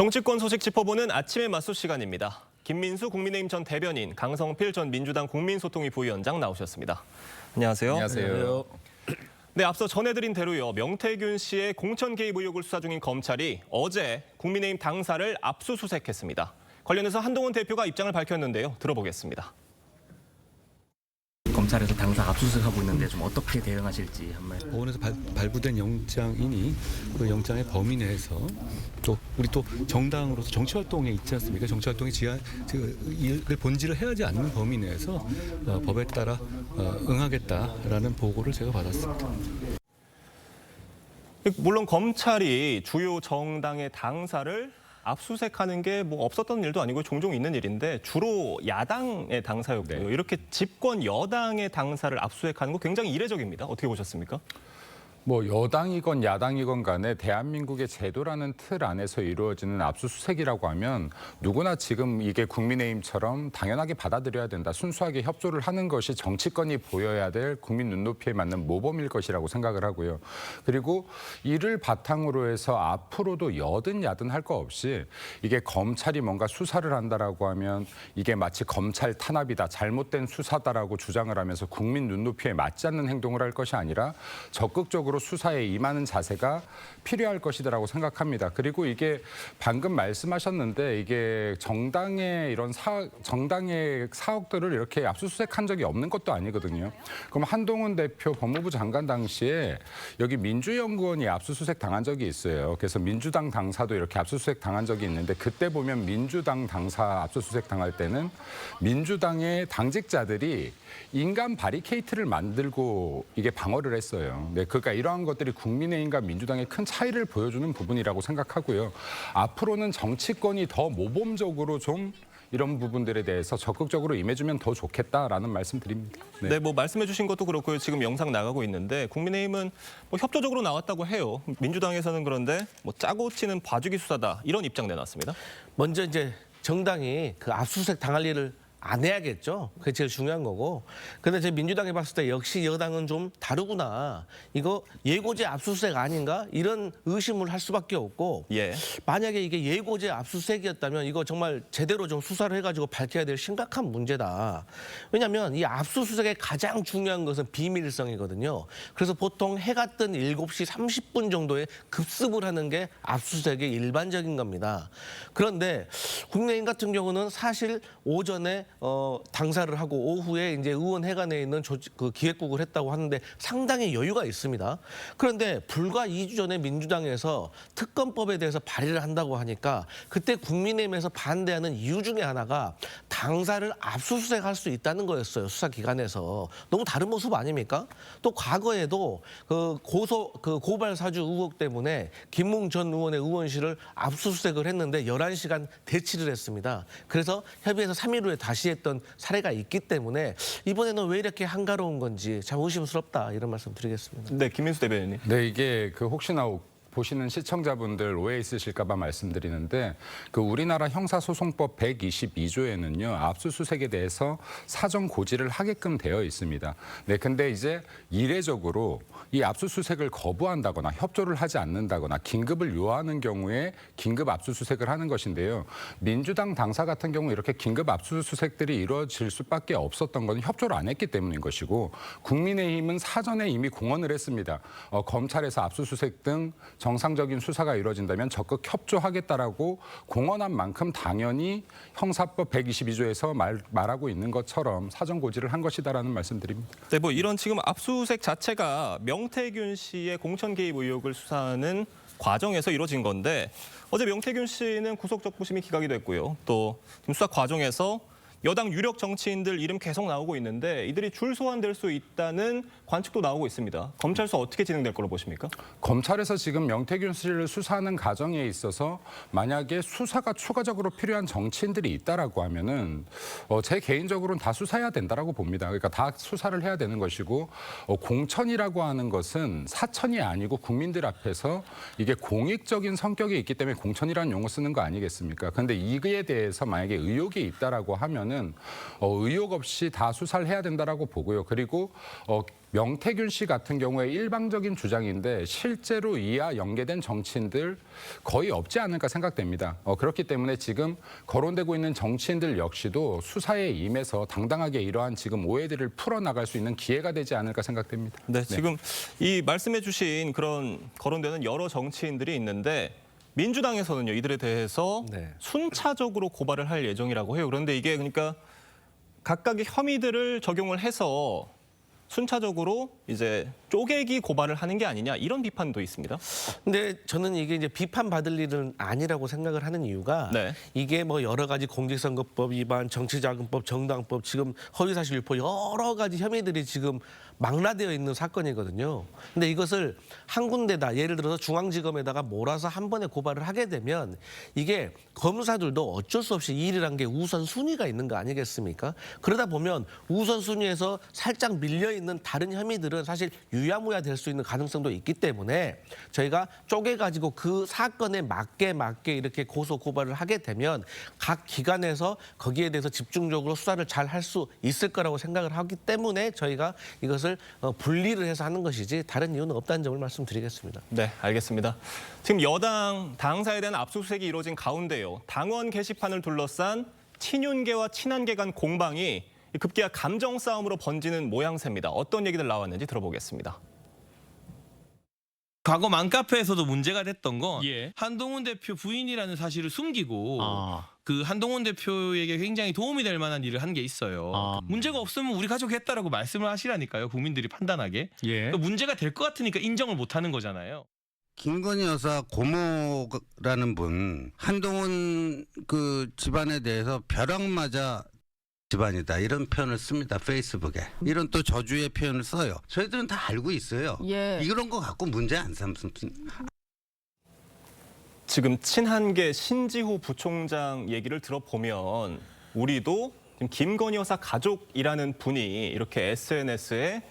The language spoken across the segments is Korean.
정치권 소식 짚어보는 아침의 맞수 시간입니다. 김민수 국민의힘 전 대변인, 강성필 전 민주당 국민소통위 부위원장 나오셨습니다. 안녕하세요. 안녕하세요. 네, 앞서 전해드린 대로요. 명태균 씨의 공천 개입 의혹을 수사 중인 검찰이 어제 국민의힘 당사를 압수수색했습니다. 관련해서 한동훈 대표가 입장을 밝혔는데요. 들어보겠습니다. 검찰에서 당사 압수수색하고 있는데 좀 어떻게 대응하실지 한 말씀. 법원에서 발부된 영장이니 그 영장의 범위 내에서 또 우리 또 정당으로서 정치 활동에 있지 않습니까? 정치 활동의 그 본질을 해하지 않는 범위 내에서 법에 따라 응하겠다라는 보고를 제가 받았습니다. 물론 검찰이 주요 정당의 당사를 압수수색하는 게 뭐 없었던 일도 아니고 종종 있는 일인데 주로 야당의 당사였고요. 네. 이렇게 집권 여당의 당사를 압수수색하는 거 굉장히 이례적입니다. 어떻게 보셨습니까? 뭐 여당이건 야당이건 간에 대한민국의 제도라는 틀 안에서 이루어지는 압수수색이라고 하면 누구나 지금 이게 국민의힘처럼 당연하게 받아들여야 된다. 순수하게 협조를 하는 것이 정치권이 보여야 될 국민 눈높이에 맞는 모범일 것이라고 생각을 하고요. 그리고 이를 바탕으로 해서 앞으로도 여든 야든 할 거 없이 이게 검찰이 뭔가 수사를 한다라고 하면 이게 마치 검찰 탄압이다, 잘못된 수사다라고 주장을 하면서 국민 눈높이에 맞지 않는 행동을 할 것이 아니라 적극적으로 수사에 임하는 자세가 필요할 것이라고 생각합니다. 그리고 이게 방금 말씀하셨는데 이게 정당의 이런 정당의 사옥들을 이렇게 압수수색한 적이 없는 것도 아니거든요. 그럼 한동훈 대표 법무부 장관 당시에 여기 민주연구원이 압수수색 당한 적이 있어요. 그래서 민주당 당사도 이렇게 압수수색 당한 적이 있는데 그때 보면 민주당 당사 압수수색 당할 때는 민주당의 당직자들이 인간 바리케이트를 만들고 이게 방어를 했어요. 네, 그러니까 이러한 것들이 국민의힘과 민주당의 큰 차이를 보여주는 부분이라고 생각하고요. 앞으로는 정치권이 더 모범적으로 좀 이런 부분들에 대해서 적극적으로 임해주면 더 좋겠다라는 말씀드립니다. 네, 뭐 말씀해 주신 것도 그렇고요. 지금 영상 나가고 있는데 국민의힘은 뭐 협조적으로 나왔다고 해요. 민주당에서는 그런데 뭐 짜고 치는 봐주기 수사다 이런 입장 내놨습니다. 먼저 이제 정당이 그 압수수색 당할 일을 안 해야겠죠. 그게 제일 중요한 거고. 근데 제 민주당이 봤을 때 역시 여당은 좀 다르구나. 이거 예고제 압수수색 아닌가? 이런 의심을 할 수밖에 없고. 예. 만약에 이게 예고제 압수수색이었다면 이거 정말 제대로 좀 수사를 해가지고 밝혀야 될 심각한 문제다. 왜냐하면 이 압수수색의 가장 중요한 것은 비밀성이거든요. 그래서 보통 해가 뜬 7시 30분 정도에 급습을 하는 게 압수수색의 일반적인 겁니다. 그런데 국민의힘 같은 경우는 사실 오전에 당사를 하고 오후에 이제 의원회관에 있는 그 기획국을 했다고 하는데 상당히 여유가 있습니다. 그런데 불과 2주 전에 민주당에서 특검법에 대해서 발의를 한다고 하니까 그때 국민의힘에서 반대하는 이유 중에 하나가 당사를 압수수색할 수 있다는 거였어요. 수사기관에서. 너무 다른 모습 아닙니까? 또 과거에도 그 고발 사주 의혹 때문에 김웅 전 의원의 의원실을 압수수색을 했는데 11시간 대치를 했습니다. 그래서 협의해서 3일 후에 다시 했던 사례가 있기 때문에 이번에는 왜 이렇게 한가로운 건지 참 의심스럽다 이런 말씀 드리겠습니다. 네, 김민수 대변인님. 네, 이게 혹시나 보시는 시청자분들 오해 있으실까 봐 말씀드리는데 그 우리나라 형사소송법 122조에는요. 압수수색에 대해서 사전 고지를 하게끔 되어 있습니다. 네, 근데 이제 이례적으로 이 압수수색을 거부한다거나 협조를 하지 않는다거나 긴급을 요하는 경우에 긴급 압수수색을 하는 것인데요. 민주당 당사 같은 경우 이렇게 긴급 압수수색들이 이루어질 수밖에 없었던 건 협조를 안 했기 때문인 것이고 국민의힘은 사전에 이미 공언을 했습니다. 검찰에서 압수수색 등 정상적인 수사가 이루어진다면 적극 협조하겠다라고 공언한 만큼 당연히 형사법 122조에서 말하고 있는 것처럼 사전 고지를 한 것이다라는 말씀드립니다. 네, 뭐 이런 지금 압수수색 자체가 명태균 씨의 공천 개입 의혹을 수사하는 과정에서 이루어진 건데 어제 명태균 씨는 구속적부심이 기각이 됐고요. 또 지금 수사 과정에서 여당 유력 정치인들 이름 계속 나오고 있는데 이들이 줄 소환될 수 있다는 관측도 나오고 있습니다. 검찰 수사 어떻게 진행될 거로 보십니까? 검찰에서 지금 명태균 씨를 수사하는 과정에 있어서 만약에 수사가 추가적으로 필요한 정치인들이 있다라고 하면은 제 개인적으로는 다 수사해야 된다라고 봅니다. 그러니까 다 수사를 해야 되는 것이고 공천이라고 하는 것은 사천이 아니고 국민들 앞에서 이게 공익적인 성격이 있기 때문에 공천이라는 용어 쓰는 거 아니겠습니까? 그런데 이거에 대해서 만약에 의혹이 있다라고 하면 수사는 의혹 없이 다 수사를 해야 된다라고 보고요. 그리고 명태균 씨 같은 경우에 일방적인 주장인데 실제로 이와 연계된 정치인들 거의 없지 않을까 생각됩니다. 그렇기 때문에 지금 거론되고 있는 정치인들 역시도 수사에 임해서 당당하게 이러한 지금 오해들을 풀어나갈 수 있는 기회가 되지 않을까 생각됩니다. 네, 지금 이 말씀해 주신 그런 거론되는 여러 정치인들이 있는데 민주당에서는요, 이들에 대해서 네. 순차적으로 고발을 할 예정이라고 해요. 그런데 이게 그러니까 각각의 혐의들을 적용을 해서 순차적으로 이제 쪼개기 고발을 하는 게 아니냐 이런 비판도 있습니다. 근데 저는 이게 이제 비판받을 일은 아니라고 생각을 하는 이유가 네. 이게 뭐 여러 가지 공직선거법 위반, 정치자금법, 정당법, 지금 허위사실 유포 여러 가지 혐의들이 지금 망라되어 있는 사건이거든요. 근데 이것을 한 군데다 예를 들어서 중앙지검에다가 몰아서 한 번에 고발을 하게 되면 이게 검사들도 어쩔 수 없이 이 일이란 게 우선순위가 있는 거 아니겠습니까? 그러다 보면 우선순위에서 살짝 밀려있는 다른 혐의들은 사실 유야무야 될 수 있는 가능성도 있기 때문에 저희가 쪼개가지고 그 사건에 맞게 이렇게 고소 고발을 하게 되면 각 기관에서 거기에 대해서 집중적으로 수사를 잘 할 수 있을 거라고 생각을 하기 때문에 저희가 이것을 분리를 해서 하는 것이지 다른 이유는 없다는 점을 말씀드리겠습니다. 네, 알겠습니다. 지금 여당 당사에 대한 압수수색이 이루어진 가운데요. 당원 게시판을 둘러싼 친윤계와 친한계 간 공방이 급기야 감정 싸움으로 번지는 모양새입니다. 어떤 얘기들 나왔는지 들어보겠습니다. 과거 맘카페에서도 문제가 됐던 건 예. 한동훈 대표 부인이라는 사실을 숨기고 아. 그 한동훈 대표에게 굉장히 도움이 될 만한 일을 한 게 있어요. 아. 문제가 없으면 우리 가족이 했다라고 말씀을 하시라니까요. 국민들이 판단하게. 예. 그러니까 문제가 될 것 같으니까 인정을 못 하는 거잖아요. 김건희 여사 고모라는 분 한동훈 그 집안에 대해서 벼락 맞아 집안이다 이런 표현을 씁니다. 페이스북에 이런 또 저주의 표현을 써요. 저희들은 다 알고 있어요. 예. 이런 거 갖고 문제 안 삼습니다. 지금 친한계 신지호 부총장 얘기를 들어보면 우리도 지금 김건희 여사 가족이라는 분이 이렇게 SNS에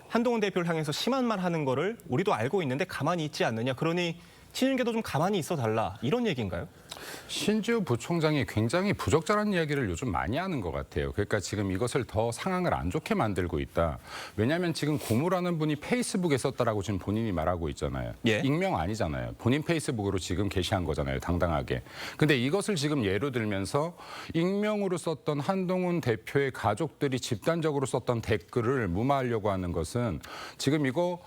한동훈 대표를 향해서 심한 말 하는 거를 우리도 알고 있는데 가만히 있지 않느냐. 그러니 친윤계도 좀 가만히 있어 달라. 이런 얘기인가요? 신지호 부총장이 굉장히 부적절한 이야기를 요즘 많이 하는 것 같아요. 그러니까 지금 이것을 더 상황을 안 좋게 만들고 있다. 왜냐하면 지금 고모라는 분이 페이스북에 썼다라고 지금 본인이 말하고 있잖아요. 예. 익명 아니잖아요. 본인 페이스북으로 지금 게시한 거잖아요. 당당하게. 근데 이것을 지금 예로 들면서 익명으로 썼던 한동훈 대표의 가족들이 집단적으로 썼던 댓글을 무마하려고 하는 것은 지금 이거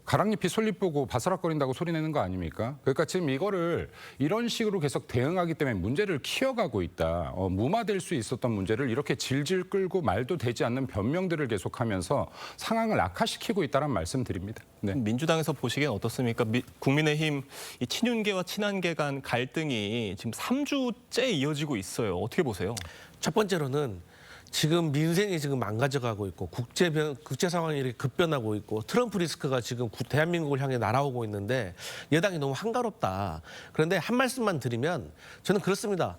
가랑잎이 솔잎 보고 바스락거린다고 소리내는 거 아닙니까? 그러니까 지금 이거를 이런 식으로 계속 대응하기 때문에 문제를 키워가고 있다. 무마될 수 있었던 문제를 이렇게 질질 끌고 말도 되지 않는 변명들을 계속하면서 상황을 악화시키고 있다는 말씀드립니다. 네. 민주당에서 보시기엔 어떻습니까? 국민의힘 이 친윤계와 친한계 간 갈등이 지금 3주째 이어지고 있어요. 어떻게 보세요? 첫 번째로는 지금 민생이 지금 망가져가고 있고 국제 상황이 이렇게 급변하고 있고 트럼프 리스크가 지금 대한민국을 향해 날아오고 있는데 여당이 너무 한가롭다. 그런데 한 말씀만 드리면 저는 그렇습니다.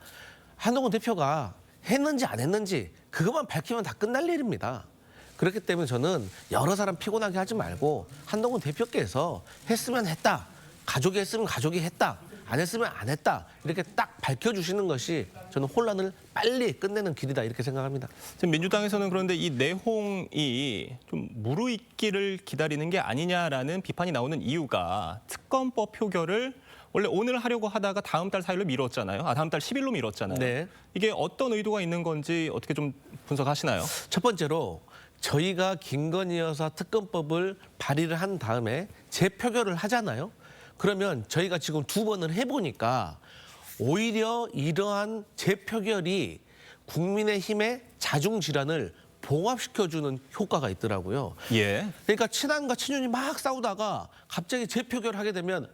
한동훈 대표가 했는지 안 했는지 그것만 밝히면 다 끝날 일입니다. 그렇기 때문에 저는 여러 사람 피곤하게 하지 말고 한동훈 대표께서 했으면 했다. 가족이 했으면 가족이 했다. 안 했으면 안 했다. 이렇게 딱 밝혀주시는 것이 저는 혼란을 빨리 끝내는 길이다 이렇게 생각합니다. 지금 민주당에서는 그런데 이 내홍이 좀 무르익기를 기다리는 게 아니냐라는 비판이 나오는 이유가 특검법 표결을 원래 오늘 하려고 하다가 다음 달 4일로 미뤘잖아요. 다음 달 10일로 미뤘잖아요. 네. 이게 어떤 의도가 있는 건지 어떻게 좀 분석하시나요? 첫 번째로 저희가 김건희 여사 특검법을 발의를 한 다음에 재표결을 하잖아요. 그러면 저희가 지금 2번을 해보니까 오히려 이러한 재표결이 국민의힘의 자중질환을 봉합시켜주는 효과가 있더라고요. 예. 그러니까 친한과 친윤이 막 싸우다가 갑자기 재표결을 하게 되면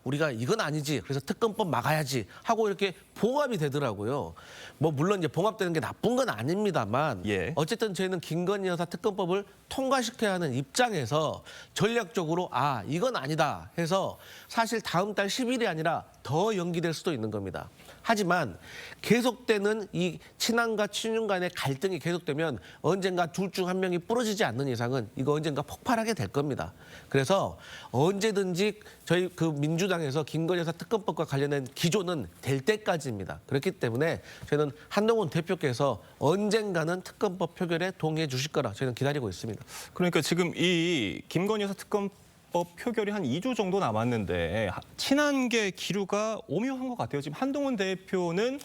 우리가 이건 아니지. 그래서 특검법 막아야지 하고 이렇게 봉합이 되더라고요. 뭐 물론 이제 봉합되는 게 나쁜 건 아닙니다만 예. 어쨌든 저희는 김건희 여사 특검법을 통과시켜야 하는 입장에서 전략적으로 이건 아니다 해서 사실 다음 달 10일이 아니라 더 연기될 수도 있는 겁니다. 하지만 계속되는 이 친한과 친윤 간의 갈등이 계속되면 언젠가 둘 중 한 명이 부러지지 않는 이상은 이거 언젠가 폭발하게 될 겁니다. 그래서 언제든지 저희 그 민주당 민주당에서 김건희 여사 특검법과 관련된 기조는 될 때까지입니다. 그렇기 때문에 저희는 한동훈 대표께서 언젠가는 특검법 표결에 동의해 주실 거라 저희는 기다리고 있습니다. 그러니까 지금 이 김건희 여사 특검법 표결이 한 2주 정도 남았는데 친한계 기류가 오묘한 것 같아요. 지금 한동훈 대표는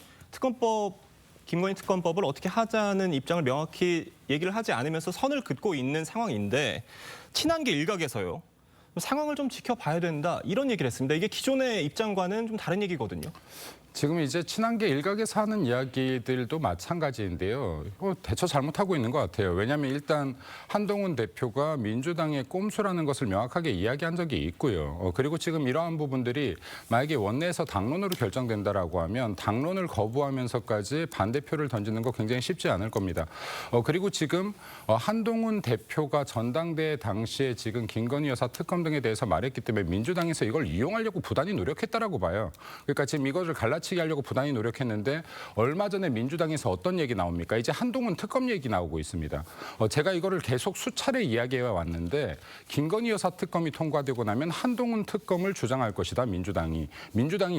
김건희 특검법을 어떻게 하자는 입장을 명확히 얘기를 하지 않으면서 선을 긋고 있는 상황인데 친한계 일각에서요. 상황을 좀 지켜봐야 된다 이런 얘기를 했습니다. 이게 기존의 입장과는 좀 다른 얘기거든요. 지금 이제 친한계 일각에서 하는 이야기들도 마찬가지인데요. 대처 잘못하고 있는 것 같아요. 왜냐하면 일단 한동훈 대표가 민주당의 꼼수라는 것을 명확하게 이야기한 적이 있고요. 그리고 지금 이러한 부분들이 만약에 원내에서 당론으로 결정된다라고 하면 당론을 거부하면서까지 반대표를 던지는 거 굉장히 쉽지 않을 겁니다. 그리고 지금 한동훈 대표가 전당대회 당시에 지금 김건희 여사 특검 등에 대해서 말했기 때문에 민주당에서 이걸 이용하려고 부단히 노력했다라고 봐요. 그러니까 지금 이것을 갈라치기 하려고 부단히 노력했는데 얼마 전에 민주당에서 어떤 얘기 나옵니까? 이제 한동훈 특검 얘기 나오고 있습니다. 제가 이거를 계속 수차례 이야기해 왔는데 김건희 여사 특검이 통과되고 나면 한동훈 특검을 주장할 것이다. 민주당이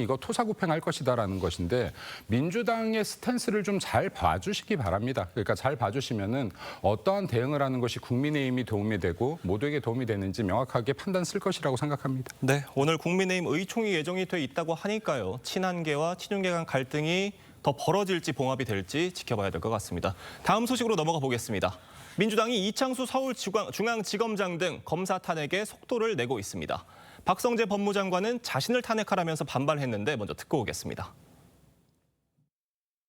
이거 토사구팽할 것이다라는 것인데 민주당의 스탠스를 좀 잘 봐주시기 바랍니다. 그러니까 잘 봐주시면은 어떠한 대응을 하는 것이 국민의힘이 도움이 되고 모두에게 도움이 되는지 명확하게 판단 쓸 것이라고 생각합니다. 네, 오늘 국민의힘 의총이 예정이 돼 있다고 하니까요. 친한계와 친윤계 간 갈등이 더 벌어질지 봉합이 될지 지켜봐야 될 것 같습니다. 다음 소식으로 넘어가 보겠습니다. 민주당이 이창수 서울중앙지검장 등 검사 탄핵에 속도를 내고 있습니다. 박성재 법무장관은 자신을 탄핵하라면서 반발했는데 먼저 듣고 오겠습니다.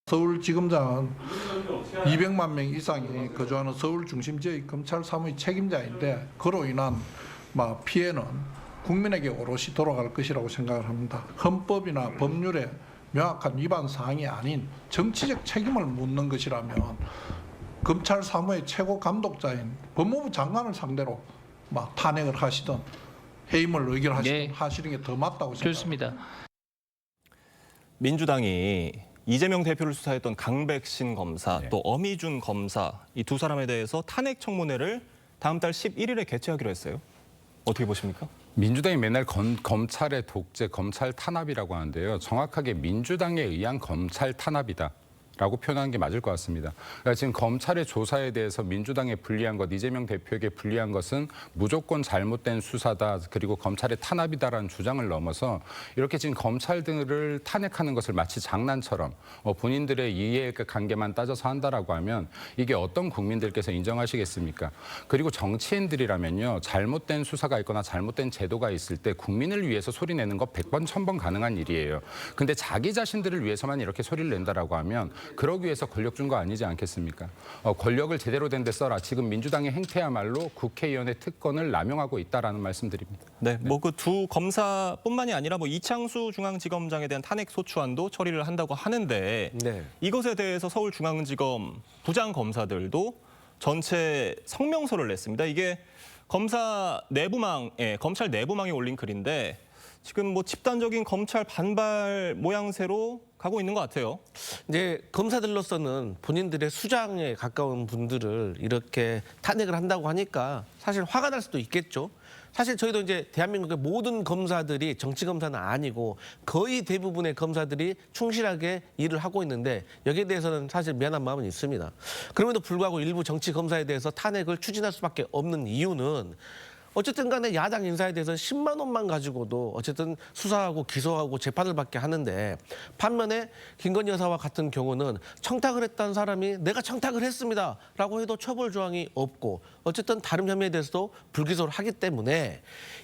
서울지검장은 200만 명 이상이 거주하는 서울 중심 지역 검찰 사무의 책임자인데 그로 인한 피해는 국민에게 오롯이 돌아갈 것이라고 생각을 합니다. 헌법이나 법률에 명확한 위반 사항이 아닌 정치적 책임을 묻는 것이라면 검찰 사무의 최고 감독자인 법무부 장관을 상대로 탄핵을 하시든 해임을 의결하시든 하시는 게 더 맞다고 생각합니다. 좋습니다. 민주당이 이재명 대표를 수사했던 강백신 검사 또 어미준 검사 이 두 사람에 대해서 탄핵 청문회를 다음 달 11일에 개최하기로 했어요. 어떻게 보십니까? 민주당이 맨날 검찰의 독재, 검찰 탄압이라고 하는데요. 정확하게 민주당에 의한 검찰 탄압이다. 라고 표현하는 게 맞을 것 같습니다. 그러니까 지금 검찰의 조사에 대해서 민주당에 불리한 것, 이재명 대표에게 불리한 것은 무조건 잘못된 수사다, 그리고 검찰의 탄압이다라는 주장을 넘어서 이렇게 지금 검찰 등을 탄핵하는 것을 마치 장난처럼 본인들의 이해관계만 따져서 한다라고 하면 이게 어떤 국민들께서 인정하시겠습니까? 그리고 정치인들이라면요, 잘못된 수사가 있거나 잘못된 제도가 있을 때 국민을 위해서 소리 내는 거 100번, 1000번 가능한 일이에요. 근데 자기 자신들을 위해서만 이렇게 소리를 낸다라고 하면 그러기 위해서 권력 준 거 아니지 않겠습니까? 권력을 제대로 된 데 써라. 지금 민주당의 행태야말로 국회의원의 특권을 남용하고 있다라는 말씀드립니다. 네, 그 두 검사뿐만이 아니라 이창수 중앙지검장에 대한 탄핵 소추안도 처리를 한다고 하는데 이것에 대해서 서울중앙지검 부장 검사들도 전체 성명서를 냈습니다. 이게 검찰 내부망에 올린 글인데 지금 집단적인 검찰 반발 모양새로 가고 있는 것 같아요. 이제 검사들로서는 본인들의 수장에 가까운 분들을 이렇게 탄핵을 한다고 하니까 사실 화가 날 수도 있겠죠. 사실 저희도 이제 대한민국의 모든 검사들이 정치 검사는 아니고 거의 대부분의 검사들이 충실하게 일을 하고 있는데 여기에 대해서는 사실 미안한 마음은 있습니다. 그럼에도 불구하고 일부 정치 검사에 대해서 탄핵을 추진할 수밖에 없는 이유는 어쨌든 간에 야당 인사에 대해서 10만 원만 가지고도 어쨌든 수사하고 기소하고 재판을 받게 하는데 반면에 김건희 여사와 같은 경우는 청탁을 했다는 사람이 내가 청탁을 했습니다라고 해도 처벌 조항이 없고 어쨌든 다른 혐의에 대해서도 불기소를 하기 때문에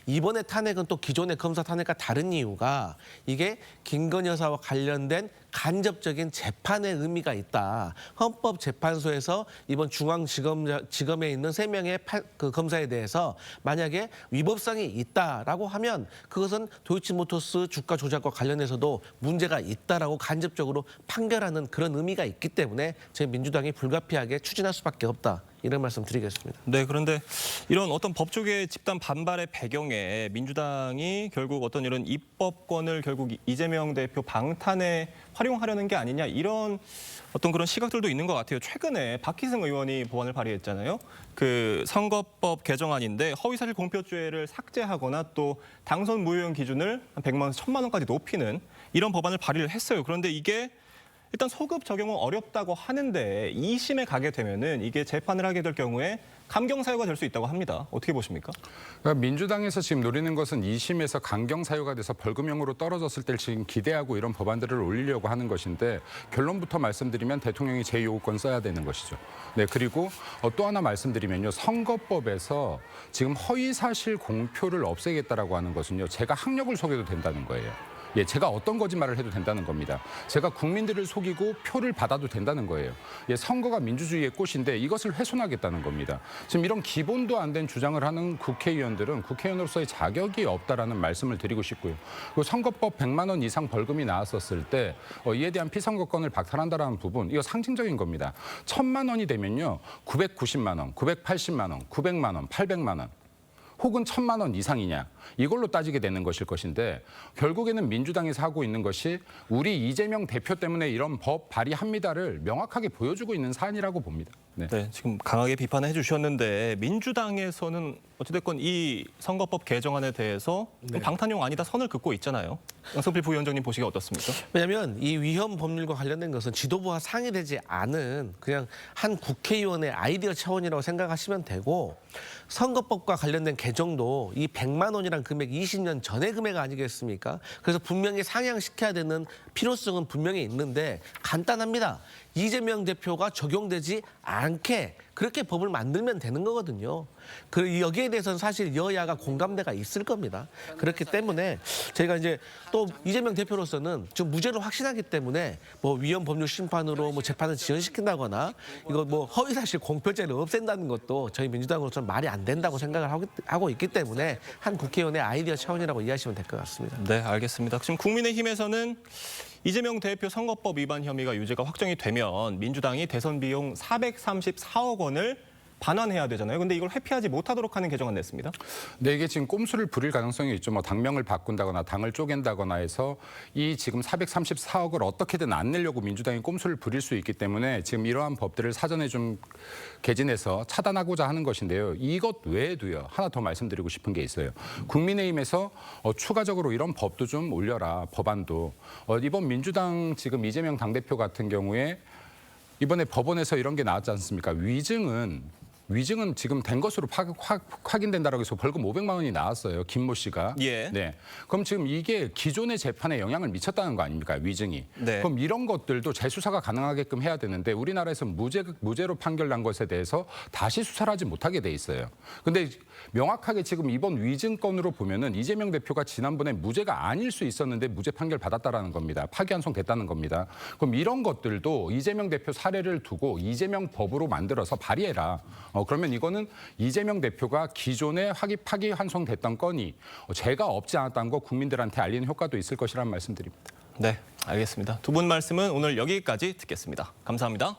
이번에 탄핵은 또 기존의 검사 탄핵과 다른 이유가 이게 김건희 여사와 관련된 간접적인 재판의 의미가 있다. 헌법재판소에서 이번 중앙지검에 있는 3명의 검사에 대해서 만약에 위법성이 있다라고 하면 그것은 도이치모터스 주가 조작과 관련해서도 문제가 있다라고 간접적으로 판결하는 그런 의미가 있기 때문에 저희 민주당이 불가피하게 추진할 수밖에 없다. 이런 말씀 드리겠습니다. 네, 그런데 이런 어떤 법조계 집단 반발의 배경에 민주당이 결국 어떤 이런 입법권을 결국 이재명 대표 방탄에 활용하려는 게 아니냐 이런 어떤 그런 시각들도 있는 것 같아요. 최근에 박희승 의원이 법안을 발의했잖아요. 그 선거법 개정안인데 허위사실 공표죄를 삭제하거나 또 당선 무효형 기준을 한 100만 원에서 1000만 원까지 높이는 이런 법안을 발의를 했어요. 그런데 이게 일단 소급 적용은 어렵다고 하는데 2심에 가게 되면은 이게 재판을 하게 될 경우에 감경 사유가 될 수 있다고 합니다. 어떻게 보십니까? 그러니까 민주당에서 지금 노리는 것은 2심에서 강경 사유가 돼서 벌금형으로 떨어졌을 때 지금 기대하고 이런 법안들을 올리려고 하는 것인데 결론부터 말씀드리면 대통령이 제2호권 써야 되는 것이죠. 네, 그리고 또 하나 말씀드리면요. 선거법에서 지금 허위사실 공표를 없애겠다라고 하는 것은요. 제가 학력을 속여도 된다는 거예요. 예, 제가 어떤 거짓말을 해도 된다는 겁니다. 제가 국민들을 속이고 표를 받아도 된다는 거예요. 예, 선거가 민주주의의 꽃인데 이것을 훼손하겠다는 겁니다. 지금 이런 기본도 안 된 주장을 하는 국회의원들은 국회의원으로서의 자격이 없다라는 말씀을 드리고 싶고요. 그 선거법 100만 원 이상 벌금이 나왔었을 때 이에 대한 피선거권을 박탈한다라는 부분 이거 상징적인 겁니다. 1000만 원이 되면요. 990만 원, 980만 원, 900만 원, 800만 원. 혹은 1000만 원 이상이냐 이걸로 따지게 되는 것일 것인데 결국에는 민주당에서 하고 있는 것이 우리 이재명 대표 때문에 이런 법 발의합니다를 명확하게 보여주고 있는 사안이라고 봅니다. 네. 네, 지금 강하게 비판해 주셨는데 민주당에서는 어찌됐건 이 선거법 개정안에 대해서 좀 방탄용 아니다 선을 긋고 있잖아요. 양성필 부위원장님 보시기에 어떻습니까? 왜냐하면 이 위헌 법률과 관련된 것은 지도부와 상의되지 않은 그냥 한 국회의원의 아이디어 차원이라고 생각하시면 되고 선거법과 관련된 개정도 이 100만 원이란 금액 20년 전의 금액 아니겠습니까? 그래서 분명히 상향시켜야 되는 필요성은 분명히 있는데 간단합니다. 이재명 대표가 적용되지 않게 그렇게 법을 만들면 되는 거거든요. 그 여기에 대해서는 사실 여야가 공감대가 있을 겁니다. 그렇기 때문에 저희가 이제 또 이재명 대표로서는 좀 무죄를 확신하기 때문에 뭐 위헌 법률 심판으로 뭐 재판을 지연시킨다거나 이거 뭐 허위사실 공표죄를 없앤다는 것도 저희 민주당으로서는 말이 안 된다고 생각을 하고 있기 때문에 한 국회의원의 아이디어 차원이라고 이해하시면 될 것 같습니다. 네, 알겠습니다. 지금 국민의힘에서는 이재명 대표 선거법 위반 혐의가 유죄가 확정이 되면 민주당이 대선 비용 434억 원을 반환해야 되잖아요. 근데 이걸 회피하지 못하도록 하는 개정안 냈습니다. 네, 이게 지금 꼼수를 부릴 가능성이 있죠. 뭐 당명을 바꾼다거나 당을 쪼갠다거나 해서 이 지금 434억을 어떻게든 안 내려고 민주당이 꼼수를 부릴 수 있기 때문에 지금 이러한 법들을 사전에 좀 개진해서 차단하고자 하는 것인데요. 이것 외에도요. 하나 더 말씀드리고 싶은 게 있어요. 국민의힘에서 추가적으로 이런 법도 좀 올려라. 법안도. 이번 민주당 지금 이재명 당대표 같은 경우에 이번에 법원에서 이런 게 나왔지 않습니까? 위증은 지금 된 것으로 확인된다라고 해서 벌금 500만 원이 나왔어요. 김모 씨가. 예. 네. 그럼 지금 이게 기존의 재판에 영향을 미쳤다는 거 아닙니까? 위증이. 네. 그럼 이런 것들도 재수사가 가능하게끔 해야 되는데 우리나라에서 무죄로 판결난 것에 대해서 다시 수사를 하지 못하게 돼 있어요. 근데 명확하게 지금 이번 위증 건으로 보면은 이재명 대표가 지난번에 무죄가 아닐 수 있었는데 무죄 판결 받았다라는 겁니다. 파기환송됐다는 겁니다. 그럼 이런 것들도 이재명 대표 사례를 두고 이재명 법으로 만들어서 발의해라. 그러면 이거는 이재명 대표가 기존에 파기환송됐던 건이 죄가 없지 않았다는 거 국민들한테 알리는 효과도 있을 것이라는 말씀드립니다. 네, 알겠습니다. 두 분 말씀은 오늘 여기까지 듣겠습니다. 감사합니다.